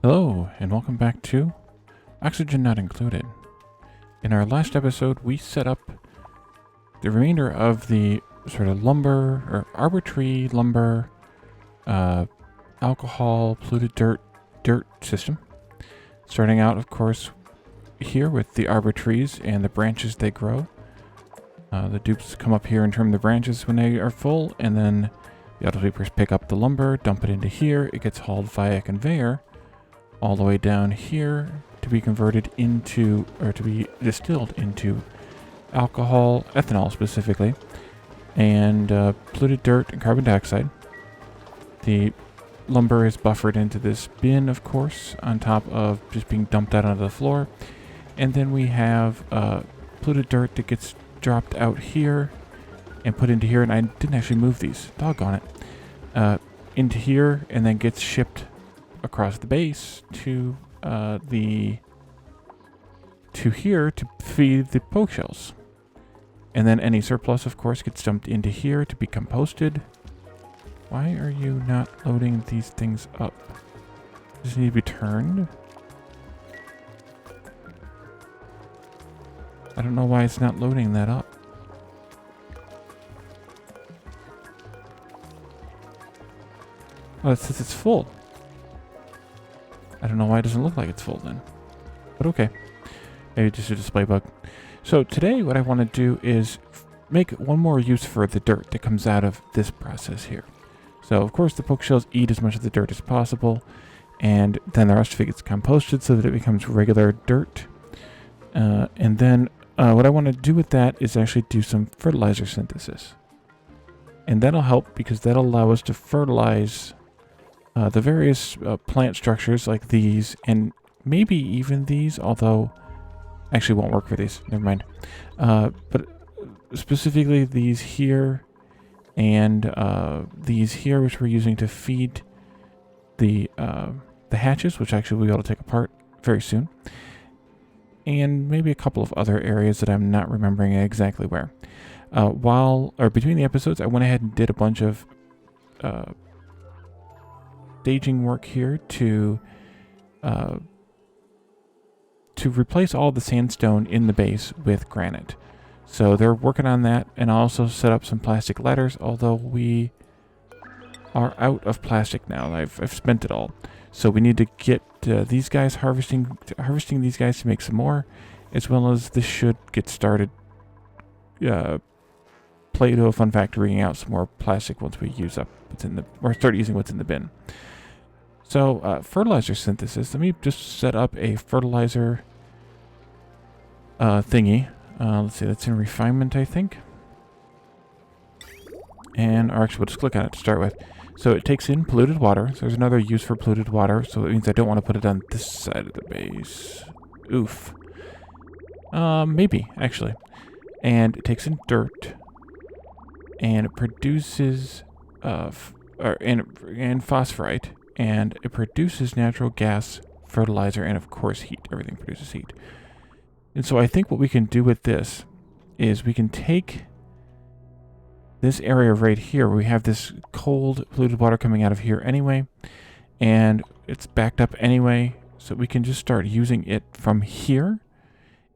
Hello, and welcome back to Oxygen Not Included. In our last episode, we set up the remainder of the sort of lumber, or arbor tree, lumber, alcohol, polluted dirt system. Starting out, of course, here with the arbor trees and the branches they grow. The dupes come up here and trim the branches when they are full, and then the auto sweepers pick up the lumber, dump it into here. It gets hauled via conveyor all the way down here to be converted into, or to be distilled into alcohol, ethanol specifically, and polluted dirt and carbon dioxide. The lumber is buffered into this bin, of course, on top of just being dumped out onto the floor. And then we have polluted dirt that gets dropped out here and put into here, and I didn't actually move these, doggone it, into here, and then gets shipped across the base to here to feed the poke shells. And then any surplus, of course, gets dumped into here to be composted. Why are you not loading these things up? Does it need to be turned? I don't know why it's not loading that up. Oh, it says it's full. I don't know why it doesn't look like it's full then. But okay. Maybe just a display bug. So today what I want to do is make one more use for the dirt that comes out of this process here. So of course the poke shells eat as much of the dirt as possible, and then the rest of it gets composted so that it becomes regular dirt. And then what I want to do with that is actually do some fertilizer synthesis. And that'll help because that'll allow us to fertilize the various plant structures like these, and maybe even these, although actually won't work for these. Never mind. But specifically these here and these here, which we're using to feed the hatches, which actually we'll be able to take apart very soon. And maybe a couple of other areas that I'm not remembering exactly where. Between the episodes, I went ahead and did a bunch of staging work here to replace all the sandstone in the base with granite. So they're working on that, and I also set up some plastic ladders, although we are out of plastic now. I've spent it all. So we need to get these guys harvesting these guys to make some more, as well as this should get started Play-Doh fun factorying out some more plastic once we use up what's in the, or start using what's in the bin. So, fertilizer synthesis. Let me just set up a fertilizer thingy. Let's see, that's in refinement, I think. Or actually, we'll just click on it to start with. So it takes in polluted water. So there's another use for polluted water. So it means I don't want to put it on this side of the base. Oof. Maybe, actually. And it takes in dirt. And it produces and phosphorite. And it produces natural gas, fertilizer, and of course heat. Everything produces heat. And so I think what we can do with this is we can take this area right here where we have this cold polluted water coming out of here anyway, and it's backed up anyway, so we can just start using it from here.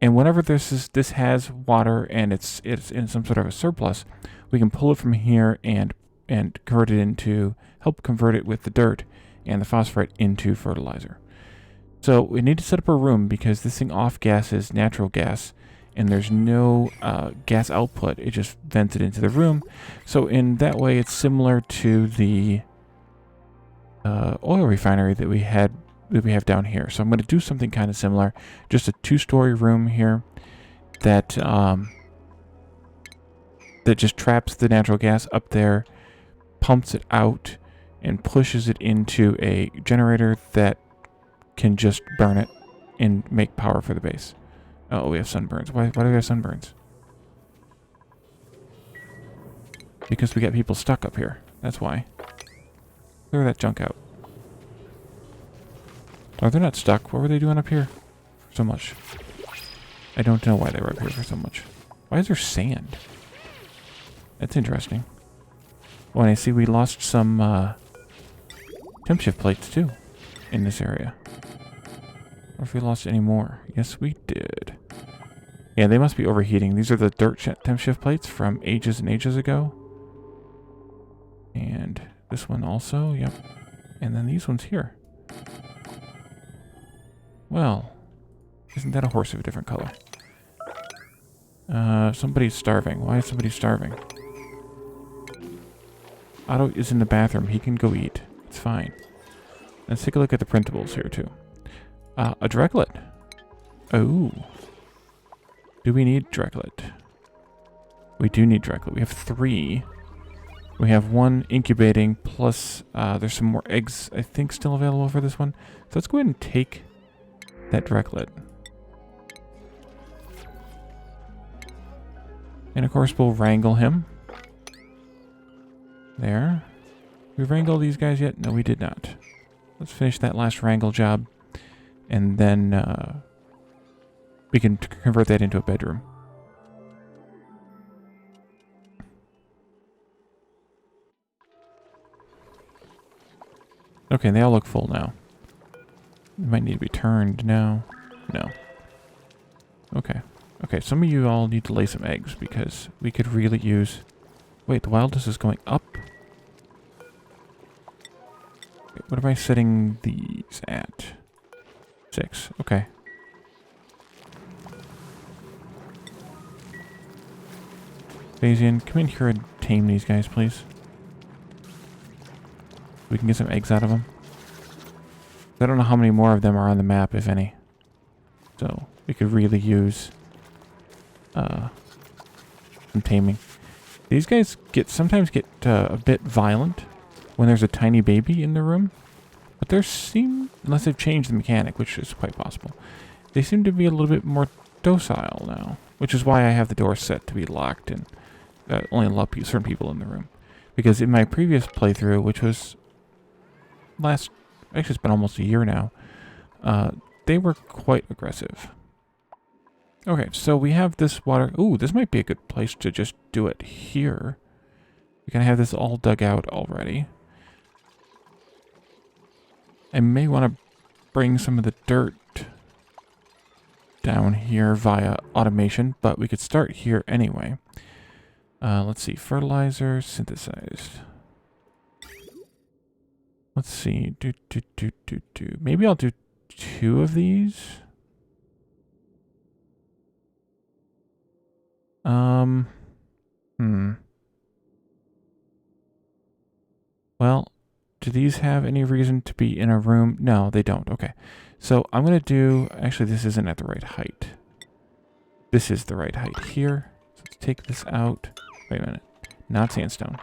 And whenever this has water and it's in some sort of a surplus, we can pull it from here and convert it into, help convert it with the dirt and the phosphorite into fertilizer. So we need to set up a room because this thing off gases natural gas, and there's no gas output. It just vents it into the room. So in that way, it's similar to the oil refinery that we have down here. So I'm going to do something kind of similar, just a 2-story room here that just traps the natural gas up there, pumps it out, and pushes it into a generator that can just burn it and make power for the base. Oh, we have sunburns. Why do we have sunburns? Because we got people stuck up here. That's why. Clear that junk out. Oh, they're not stuck. What were they doing up here for so much? I don't know why they were up here for so much. Why is there sand? That's interesting. Oh, and I see we lost some temp shift plates too. in this area. Or if we lost any more. Yes, we did. Yeah, they must be overheating. These are the dirt temp shift plates from ages and ages ago. And this one also, yep. And then these ones here. Well, isn't that a horse of a different color? Somebody's starving. Why is somebody starving? Otto is in the bathroom. He can go eat. It's fine. Let's take a look at the printables here, too. A Drecklet. Oh. Do we need Drecklet? We do need Drecklet. We have 3. We have 1 incubating, plus there's some more eggs, I think, still available for this one. So let's go ahead and take that Drecklet. And of course, we'll wrangle him. There. We wrangle these guys yet? No, we did not. Let's finish that last wrangle job. And then we can convert that into a bedroom. Okay, they all look full now. They might need to be turned now. No. Okay. Okay, some of you all need to lay some eggs because we could really use... Wait, the wildness is going up? Wait, what am I setting these at? 6. Okay. Phasian, come in here and tame these guys, please. We can get some eggs out of them. I don't know how many more of them are on the map, if any. So, we could really use some taming. These guys sometimes get a bit violent when there's a tiny baby in the room. But unless they've changed the mechanic, which is quite possible, they seem to be a little bit more docile now. Which is why I have the door set to be locked and only allow certain people in the room. Because in my previous playthrough, which was actually it's been almost a year now, they were quite aggressive. Okay, so we have this water. Ooh, this might be a good place to just do it here. We can have this all dug out already. I may want to bring some of the dirt down here via automation, but we could start here anyway. Let's see, fertilizer synthesized. Let's see, maybe I'll do 2 of these. Well, do these have any reason to be in a room? No, they don't. Okay. So I'm going to do... Actually, this isn't at the right height. This is the right height here. So let's take this out. Wait a minute. Not sandstone.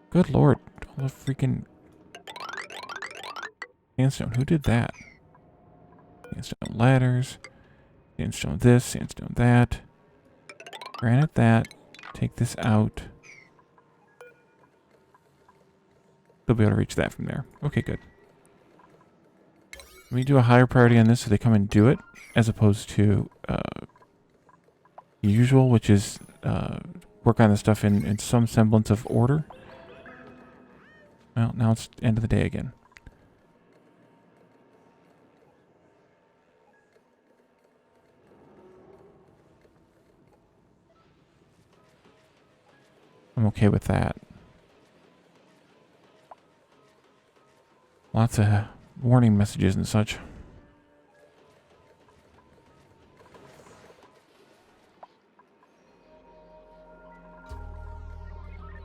Good lord. All the freaking... Sandstone. Who did that? Sandstone ladders. Sandstone this. Sandstone that. Granite that. Take this out. They'll be able to reach that from there. Okay, good. Let me do a higher priority on this so they come and do it, as opposed to usual, which is work on the stuff in some semblance of order. Well, now it's end of the day again. I'm okay with that. Lots of warning messages and such.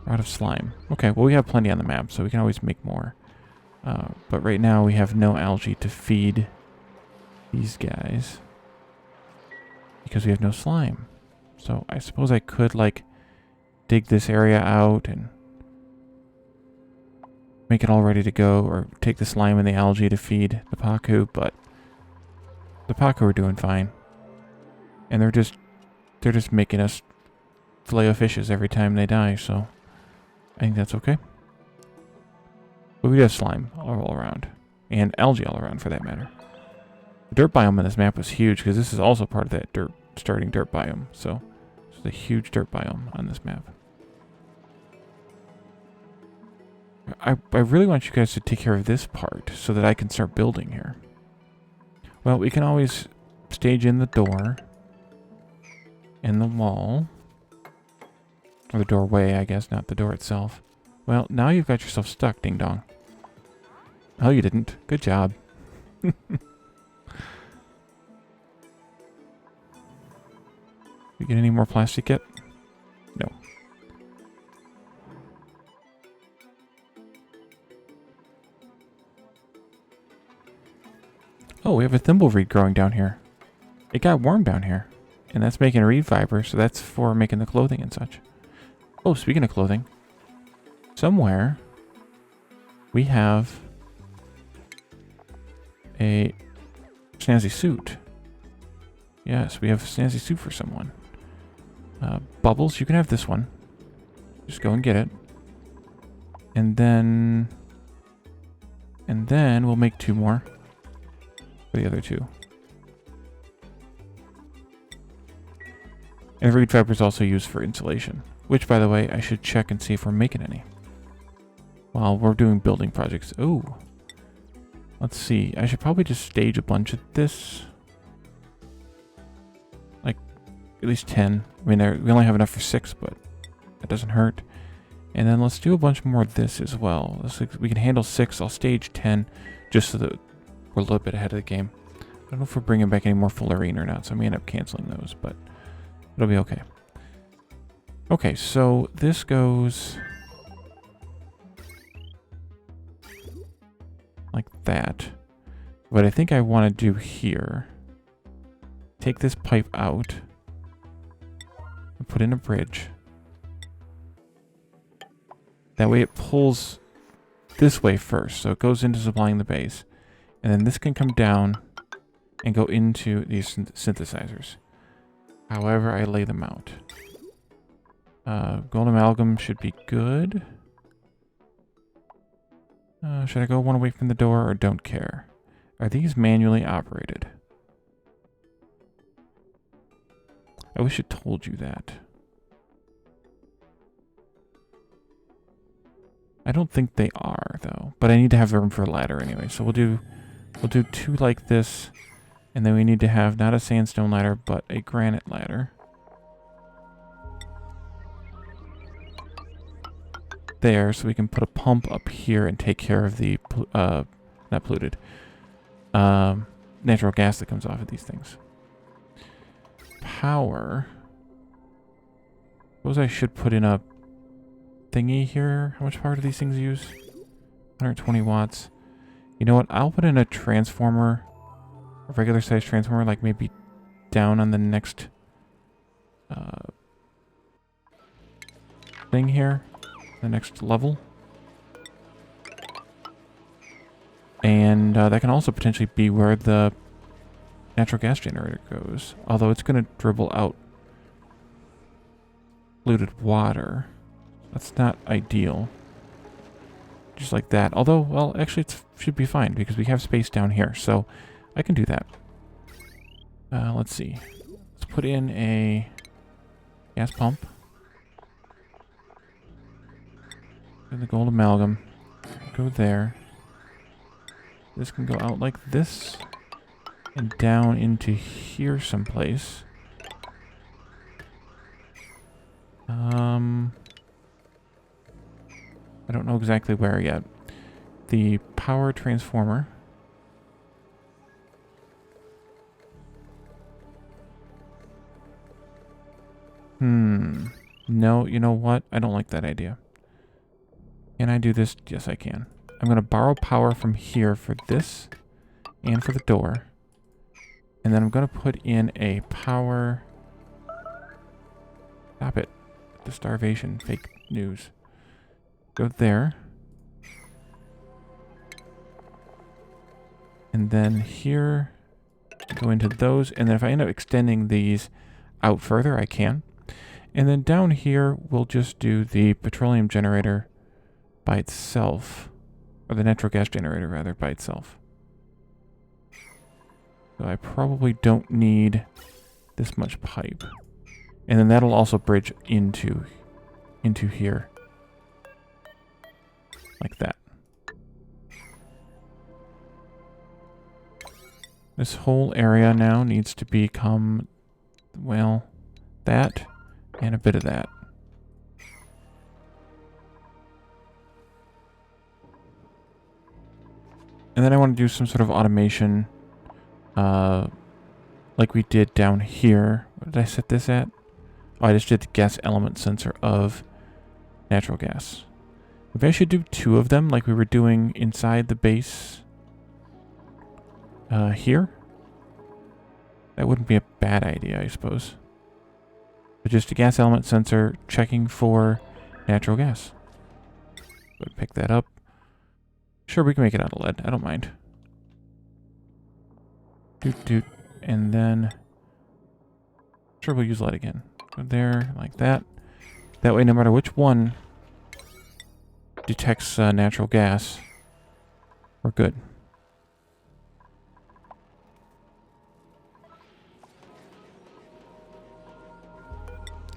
Rod of slime. Okay, well we have plenty on the map, so we can always make more. But right now we have no algae to feed these guys. Because we have no slime. So I suppose I could, like, dig this area out and make it all ready to go, or take the slime and the algae to feed the Paku, but the Paku are doing fine. And they're just making us filet of fishes every time they die, so I think that's okay. But we have slime all around. And algae all around, for that matter. The dirt biome on this map was huge, because this is also part of that starting dirt biome. So, there's a huge dirt biome on this map. I really want you guys to take care of this part so that I can start building here. Well, we can always stage in the door and the wall. Or the doorway, I guess, not the door itself. Well, now you've got yourself stuck, ding dong. Oh, you didn't. Good job. You get any more plastic yet? No. Oh, we have a thimbleweed growing down here. It got warm down here. And that's making reed fiber, so that's for making the clothing and such. Oh, speaking of clothing. Somewhere we have a snazzy suit. Yes, we have a snazzy suit for someone. Bubbles, you can have this one. Just go and get it. And then we'll make 2 more for the other 2. And reed fiber is also used for insulation, which, by the way, I should check and see if we're making any while we're doing building projects. Oh, let's see. I should probably just stage a bunch of this. Like, at least 10. I mean, we only have enough for 6, but that doesn't hurt. And then let's do a bunch more of this as well. We can handle 6. I'll stage 10 just so that we're a little bit ahead of the game. I don't know if we're bringing back any more fullerene or not, so I may end up canceling those, but it'll be okay. Okay, so this goes like that. What I think I want to do here, take this pipe out and put in a bridge. That way it pulls this way first, so it goes into supplying the base. And then this can come down and go into these synthesizers. However I lay them out. Gold amalgam should be good. Should I go one away from the door or don't care? Are these manually operated? I wish it told you that. I don't think they are, though. But I need to have room for a ladder anyway. So we'll do 2 like this. And then we need to have not a sandstone ladder, but a granite ladder. There, so we can put a pump up here and take care of the, not polluted, natural gas that comes off of these things. Power. Suppose I should put in a thingy here. How much power do these things use? 120 watts. You know what? I'll put in a transformer, a regular size transformer, like maybe down on the next thing here, the next level. And that can also potentially be where the natural gas generator goes. Although it's going to dribble out polluted water. That's not ideal. Just like that. Although, well, actually it should be fine because we have space down here. So I can do that. Let's see. Let's put in a gas pump. And the gold amalgam. Go there. This can go out like this. And down into here someplace. I don't know exactly where yet. The power transformer. No, you know what? I don't like that idea. Can I do this? Yes, I can. I'm going to borrow power from here for this and for the door. And then I'm going to put in a power... Stop it. The starvation. Fake news. Go there. And then here, go into those. And then if I end up extending these out further, I can. And then down here, we'll just do the petroleum generator by itself. Or the natural gas generator, rather, by itself. So I probably don't need this much pipe. And then that'll also bridge into here. like that. This whole area now needs to become, well, that and a bit of that. And then I want to do some sort of automation, like we did down here. What did I set this at? Oh, I just did the gas element sensor of natural gas. Maybe I should do 2 of them like we were doing inside the base here. That wouldn't be a bad idea, I suppose. But just a gas element sensor checking for natural gas. Go pick that up. Sure, we can make it out of lead. I don't mind. Doot doot. And then... Sure, we'll use lead again. Go there, like that. That way, no matter which one detects natural gas, we're good.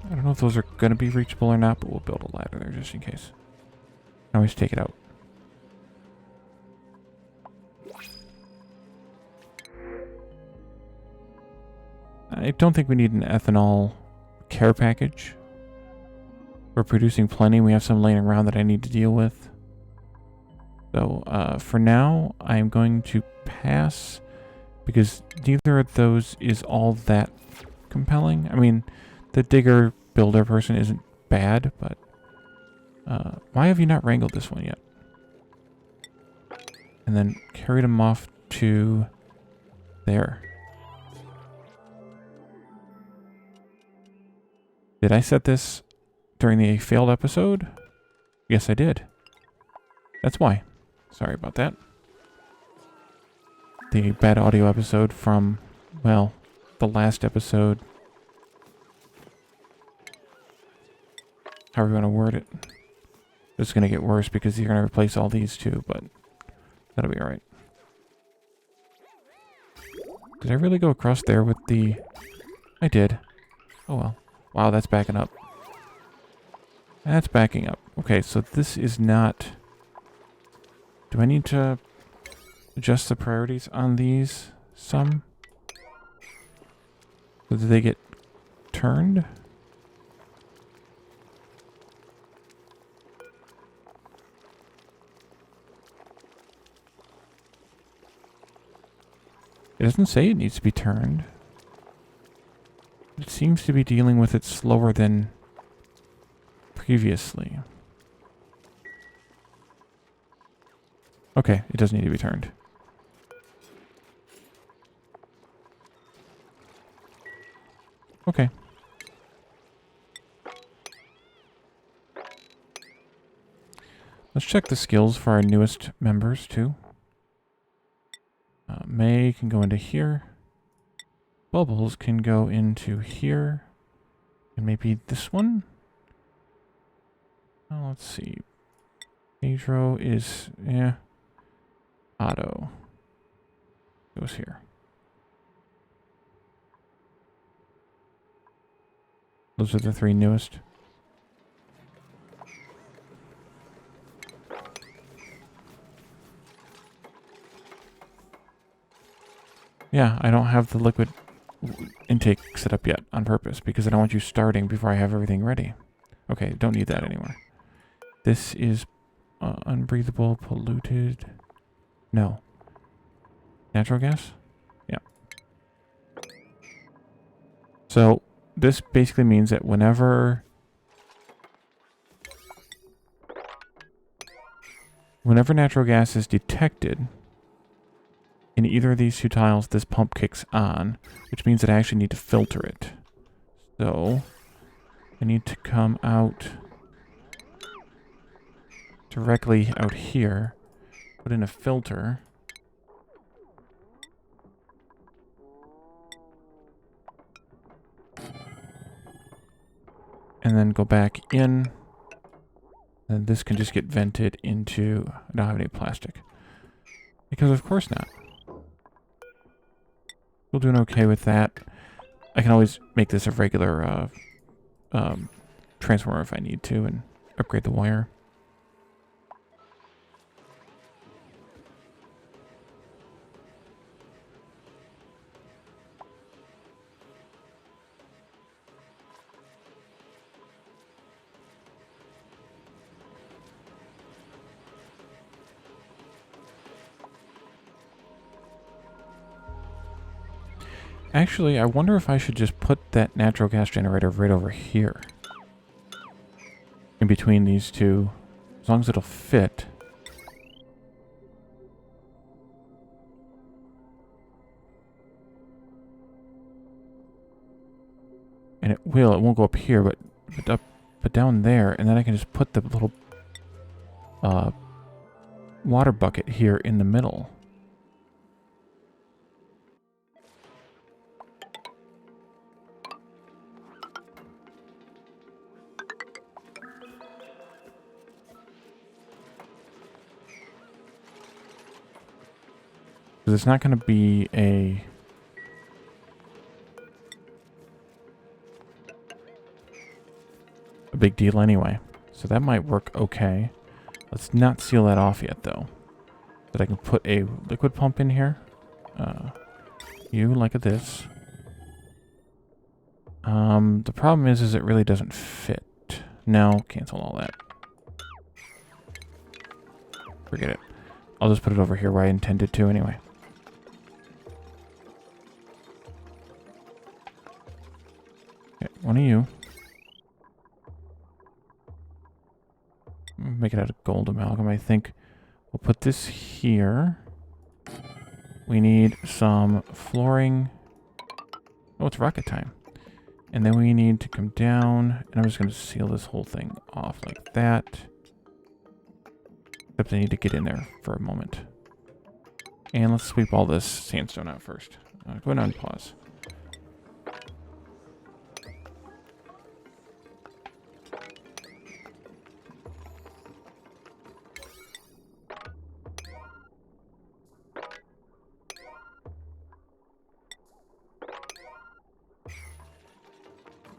I don't know if those are going to be reachable or not, but we'll build a ladder there just in case. I always take it out. I don't think we need an ethanol care package. We're producing plenty. We have some laying around that I need to deal with. So for now, I'm going to pass because neither of those is all that compelling. I mean, the digger builder person isn't bad, but why have you not wrangled this one yet? And then carried him off to there. Did I set this during the failed episode? Yes, I did. That's why. Sorry about that. The bad audio episode from, well, the last episode. However you want to word it. It's going to get worse because you're going to replace all these too, but that'll be alright. Did I really go across there with the... I did. Oh well. Wow, that's backing up. That's backing up. Okay, so this is not... Do I need to adjust the priorities on these some? So did they get turned? It doesn't say it needs to be turned. It seems to be dealing with it slower than previously. Okay, it doesn't need to be turned. Okay. Let's check the skills for our newest members, too. May can go into here. Bubbles can go into here. And maybe this one? Oh, let's see. Pedro is, yeah. Otto goes here. Those are the 3 newest. Yeah, I don't have the liquid intake set up yet on purpose because I don't want you starting before I have everything ready. Okay, don't need that anymore. This is unbreathable, polluted. No. Natural gas? Yeah. So this basically means that whenever natural gas is detected in either of these 2 tiles, this pump kicks on, which means that I actually need to filter it. So I need to come out directly out here, put in a filter. And then go back in. And this can just get vented into... I don't have any plastic. Because of course not. We're doing okay with that. I can always make this a regular transformer if I need to and upgrade the wire. Actually, I wonder if I should just put that natural gas generator right over here. In between these two. As long as it'll fit. And it will. It won't go up here, but down there. And then I can just put the little water bucket here in the middle. Because it's not going to be a... big deal anyway. So that might work okay. Let's not seal that off yet, though. That I can put a liquid pump in here. You like this. The problem is it really doesn't fit. No, cancel all that. Forget it. I'll just put it over here where I intended to anyway. Okay, one of you. Make it out of gold amalgam, I think. We'll put this here. We need some flooring. Oh, it's rocket time. And then we need to come down. And I'm just going to seal this whole thing off like that. Except I need to get in there for a moment. And let's sweep all this sandstone out first. Go ahead and pause.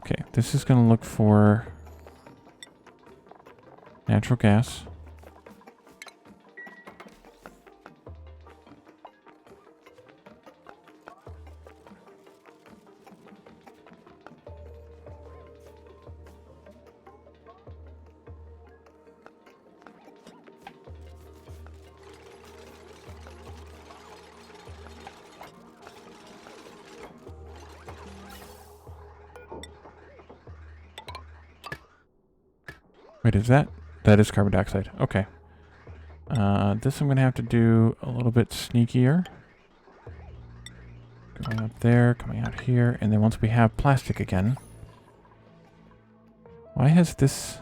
Okay, this is going to look for natural gas. Wait, is that? That is carbon dioxide. Okay. This I'm going to have to do a little bit sneakier. Going up there, coming out here, and then once we have plastic again. Why has this...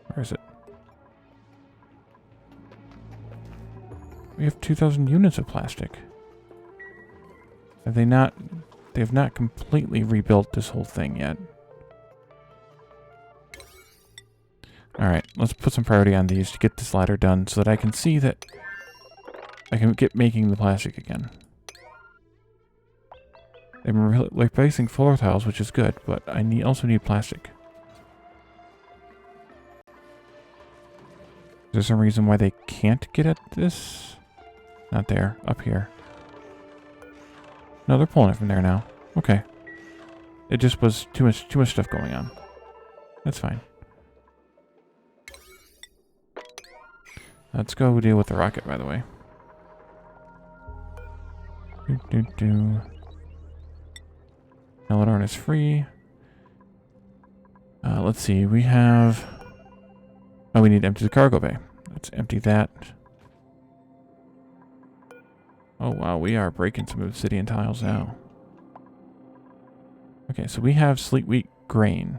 Where is it? We have 2,000 units of plastic. Have they not... They have not completely rebuilt this whole thing yet. Alright, let's put some priority on these to get this ladder done so that I can see that I can get making the plastic again. I'm replacing floor tiles, which is good, but I also need plastic. Is there some reason why they can't get at this? Not there, up here. No, they're pulling it from there now. Okay. It just was too much stuff going on. That's fine. Let's go deal with the rocket, by the way. Melodorn is free. Let's see. We have... Oh, we need to empty the cargo bay. Let's empty that. Oh, wow. We are breaking some obsidian tiles now. Okay, so we have sleet wheat grain.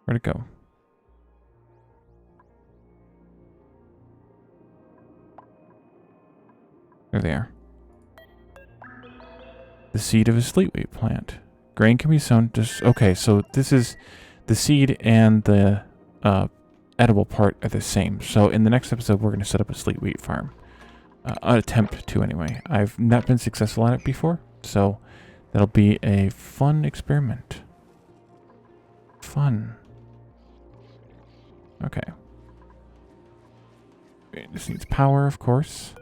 Where'd it go? There they are. The seed of a sleet wheat plant. Grain can be sown just... Okay, so this is... The seed and the edible part are the same. So in the next episode, we're going to set up a sleet wheat farm. Attempt to, anyway. I've not been successful at it before, so that'll be a fun experiment. Fun. Okay. This needs power, of course.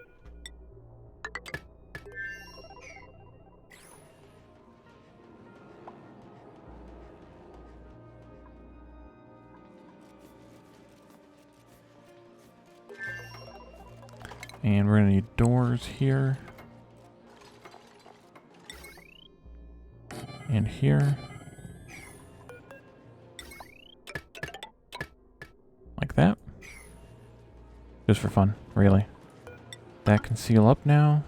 And we're going to need doors here. And here. Like that. Just for fun, really. That can seal up now.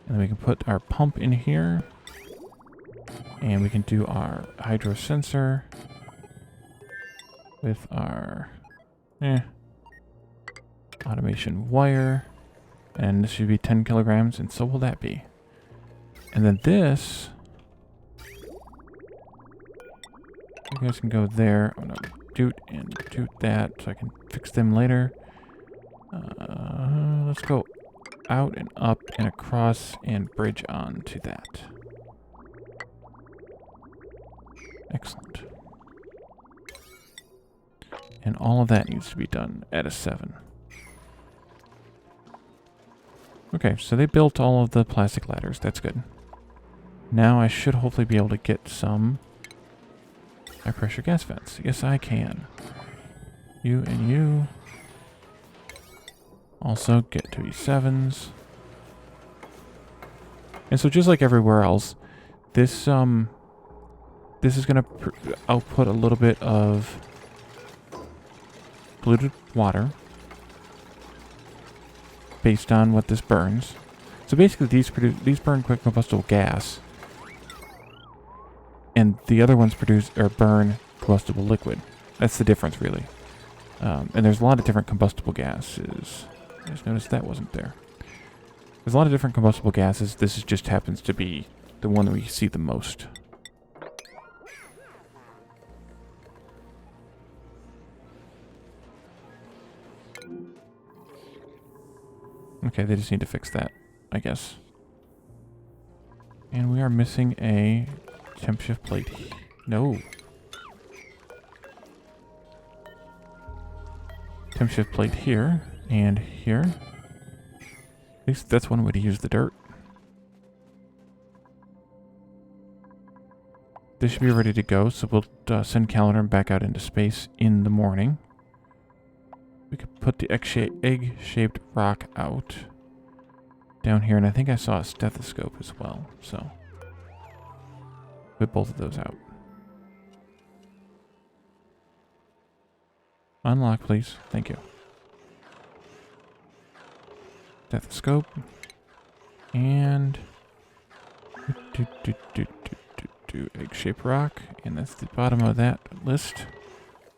And then we can put our pump in here. And we can do our hydro sensor with our automation wire. And this should be 10 kilograms, and so will that be. And then this, you guys can go there. I'm gonna doot and doot that so I can fix them later. Let's go out and up and across and bridge on to that. Excellent. And all of that needs to be done at a 7. Okay, so they built all of the plastic ladders. That's good. Now I should hopefully be able to get some high pressure gas vents. Yes, I can. You and you. Also get to E7s. And so just like everywhere else, this is going to output a little bit of polluted water based on what this burns. So basically these burn quick combustible gas, and the other ones burn combustible liquid. That's the difference, really. And there's a lot of different combustible gases. I just noticed that wasn't there. There's a lot of different combustible gases. This just happens to be the one that we see the most. Okay, they just need to fix that, I guess. And we are missing a temp shift plate. No. Temp shift plate here and here. At least that's one way to use the dirt. This should be ready to go, so we'll send Calendar back out into space in the morning. We could put the egg-shaped rock out down here, and I think I saw a stethoscope as well, so put both of those out. Unlock, please. Thank you. Stethoscope. And egg-shaped rock, and that's the bottom of that list,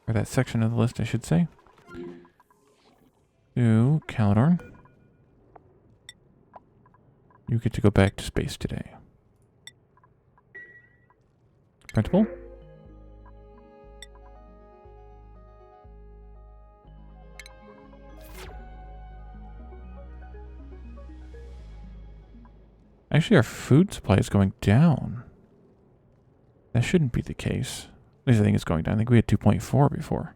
or that section of the list, I should say. To Calidorn. You get to go back to space today. Printable. Actually, our food supply is going down. That shouldn't be the case. At least I think it's going down. I think we had 2.4 before.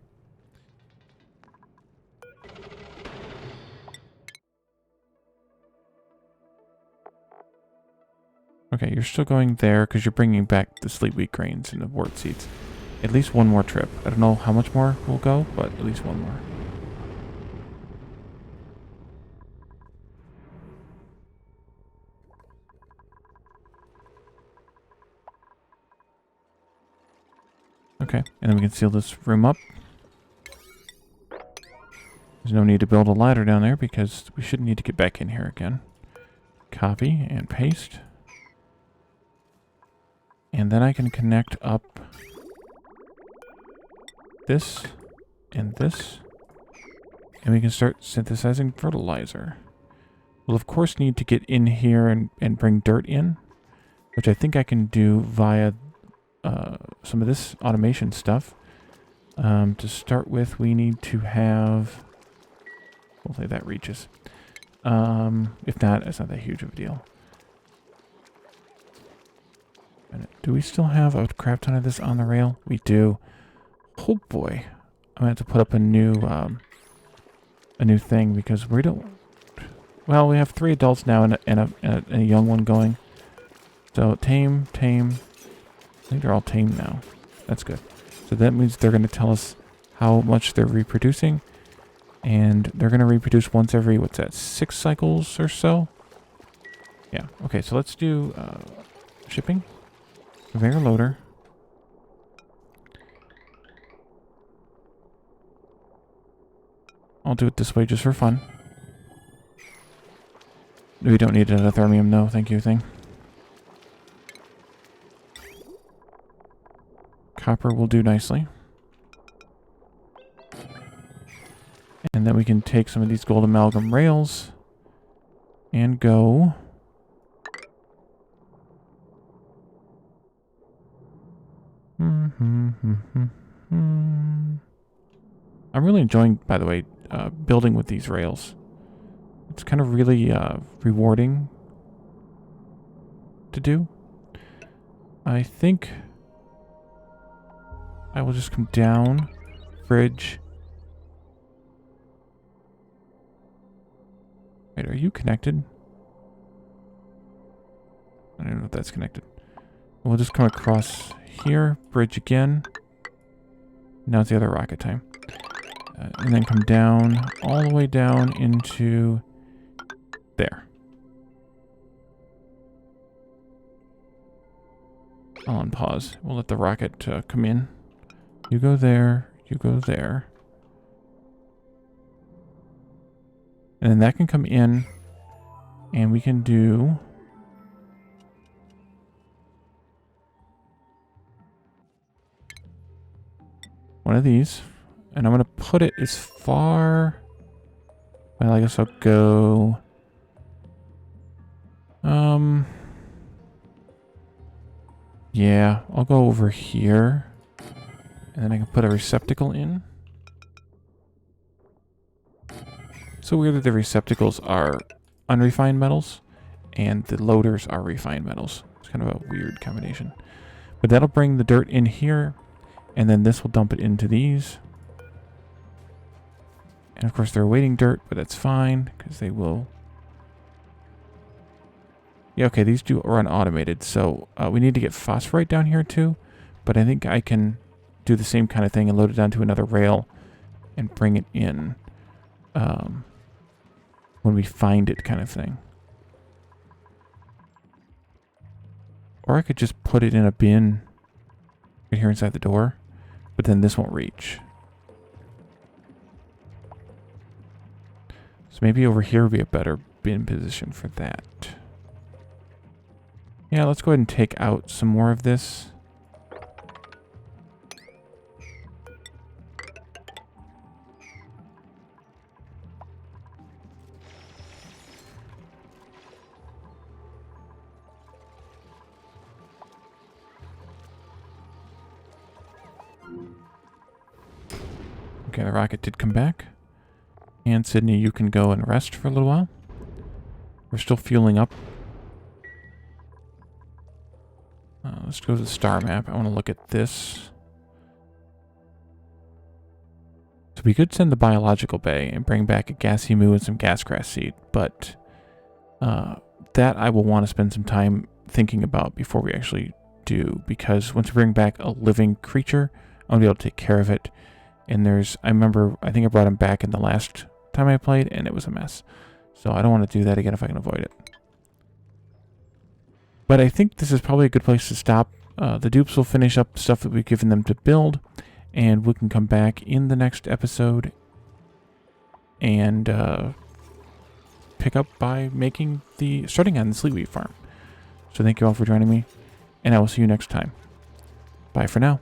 Okay, you're still going there because you're bringing back the sleep wheat grains and the wort seeds. At least one more trip. I don't know how much more will go, but at least one more. Okay, and then we can seal this room up. There's no need to build a ladder down there because we shouldn't need to get back in here again. Copy and paste. And then I can connect up this and this. And we can start synthesizing fertilizer. We'll of course need to get in here and bring dirt in, which I think I can do via some of this automation stuff. To start with, we need to have... Hopefully that reaches. If not, it's not that huge of a deal. Do we still have a crap ton of this on the rail? We do. Oh boy. I'm going to have to put up a new thing because we don't... Well, we have 3 adults now and a young one going. So tame. I think they're all tamed now. That's good. So that means they're going to tell us how much they're reproducing. And they're going to reproduce once every, what's that, 6 cycles or so? Yeah, okay, so let's do shipping. Conveyor loader. I'll do it this way just for fun. We don't need another thermium, no, thank you thing. Copper will do nicely. And then we can take some of these gold amalgam rails and go. I'm really enjoying, by the way, building with these rails. It's kind of really rewarding to do. I think I will just come down, bridge. Wait, are you connected? I don't know if that's connected. We'll just come across here, bridge again. Now it's the other rocket time. And then come down, all the way down into there. I'll unpause. We'll let the rocket come in. You go there, you go there. And then that can come in, and we can do one of these. And I'm going to put it as far... Well, I guess I'll go... Yeah, I'll go over here. And then I can put a receptacle in. So weird that the receptacles are unrefined metals and the loaders are refined metals. It's kind of a weird combination. But that'll bring the dirt in here, and then this will dump it into these. And of course they're awaiting dirt, but that's fine because they will... Yeah, okay, these do run automated, so we need to get phosphorite down here too, but I think I can do the same kind of thing and load it down to another rail and bring it in. When we find it kind of thing. Or I could just put it in a bin right here inside the door, but then this won't reach. So maybe over here would be a better bin position for that. Yeah, let's go ahead and take out some more of this. Okay, the rocket did come back. And Sydney, you can go and rest for a little while. We're still fueling up. Let's go to the star map. I want to look at this. So we could send the biological bay and bring back a gassy moo and some gas grass seed, but that I will want to spend some time thinking about before we actually do, because once we bring back a living creature, I want to be able to take care of it. And there's, I think I brought him back in the last time I played, and it was a mess. So I don't want to do that again if I can avoid it. But I think this is probably a good place to stop. The dupes will finish up stuff that we've given them to build, and we can come back in the next episode and pick up by starting on the Sleetwheat farm. So thank you all for joining me, and I will see you next time. Bye for now.